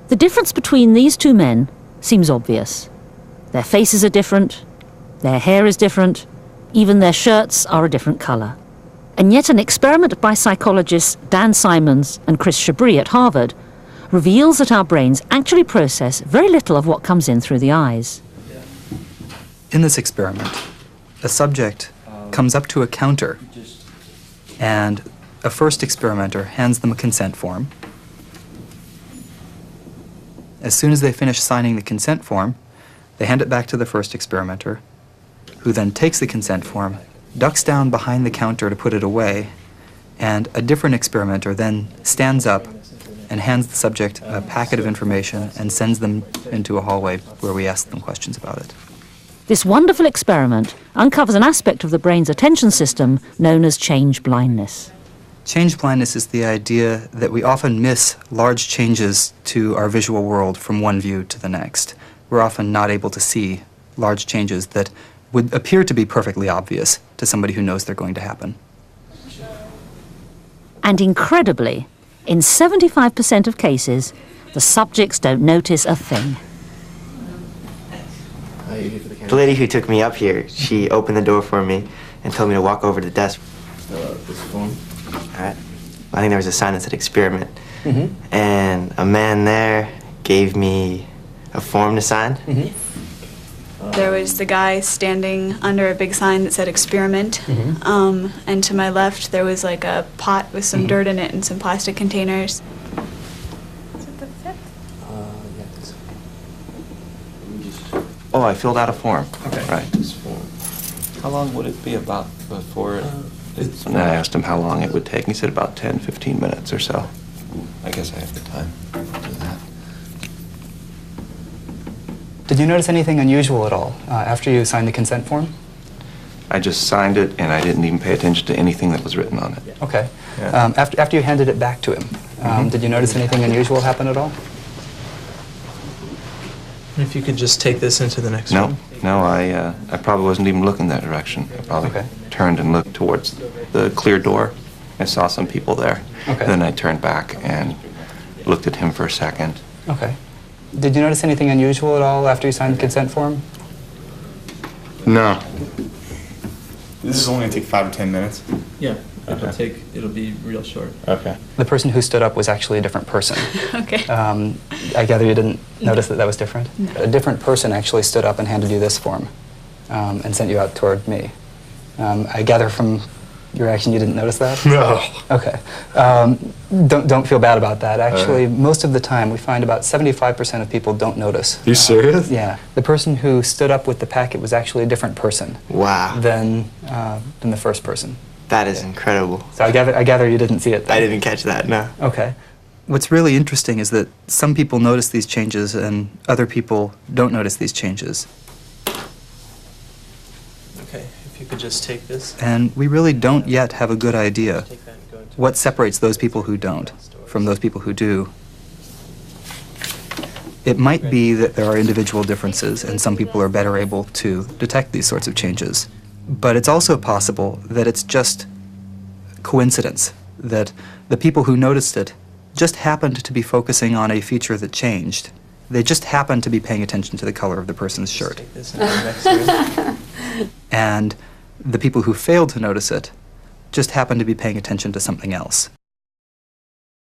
The difference between these two men seems obvious. Their faces are different, their hair is different, even their shirts are a different colour. And yet an experiment by psychologists Dan Simons and Chris Chabris at Harvard reveals that our brains actually process very little of what comes in through the eyes. In this experiment, a subject comes up to a counter and a first experimenter hands them a consent form. As soon as they finish signing the consent form, they hand it back to the first experimenter, who then takes the consent form, ducks down behind the counter to put it away, and a different experimenter then stands up and hands the subject a packet of information and sends them into a hallway where we ask them questions about it. This wonderful experiment uncovers an aspect of the brain's attention system known as change blindness. Change blindness is the idea that we often miss large changes to our visual world from one view to the next. We're often not able to see large changes that would appear to be perfectly obvious to somebody who knows they're going to happen. And incredibly, in 75% of cases, the subjects don't notice a thing. The lady who took me up here, she opened the door for me and told me to walk over to the desk. This form. All right. I think there was a sign that said experiment. And a man there gave me a form to sign. There was the guy standing under a big sign that said experiment. And to my left, there was like a pot with some dirt in it and some plastic containers. Is it the fifth? Oh, I filled out a form. Okay. Right. This form. How long would it be about before And I asked him how long it would take. He said about 10, 15 minutes or so. I guess I have the time to do that. Did you notice anything unusual at all after you signed the consent form? I just signed it, and I didn't even pay attention to anything that was written on it. Okay. Yeah. After you handed it back to him, did you notice anything unusual happen at all? If you could just take this into the next one. No, I probably wasn't even looking that direction. I probably turned and looked towards the clear door. I saw some people there. Okay. Then I turned back and looked at him for a second. Okay. Did you notice anything unusual at all after you signed the consent form? No. This is only going to take 5 or 10 minutes. Yeah, it'll be real short. Okay. The person who stood up was actually a different person. Okay. I gather you didn't notice that was different? No. A different person actually stood up and handed you this form and sent you out toward me. I gather from your reaction you didn't notice that? No. Okay. Don't feel bad about that. Actually, most of the time, we find about 75% of people don't notice. You serious? Yeah. The person who stood up with the packet was actually a different person Wow. than the first person. That is incredible. So I gather you didn't see it then. I didn't catch that, no. Okay. What's really interesting is that some people notice these changes and other people don't notice these changes. Okay, if you could just take this. And we really don't yet have a good idea what separates those people who don't from those people who do. It might be that there are individual differences and some people are better able to detect these sorts of changes. But it's also possible that it's just coincidence, that the people who noticed it just happened to be focusing on a feature that changed. They just happened to be paying attention to the color of the person's shirt. Take this into the next room. And the people who failed to notice it just happened to be paying attention to something else.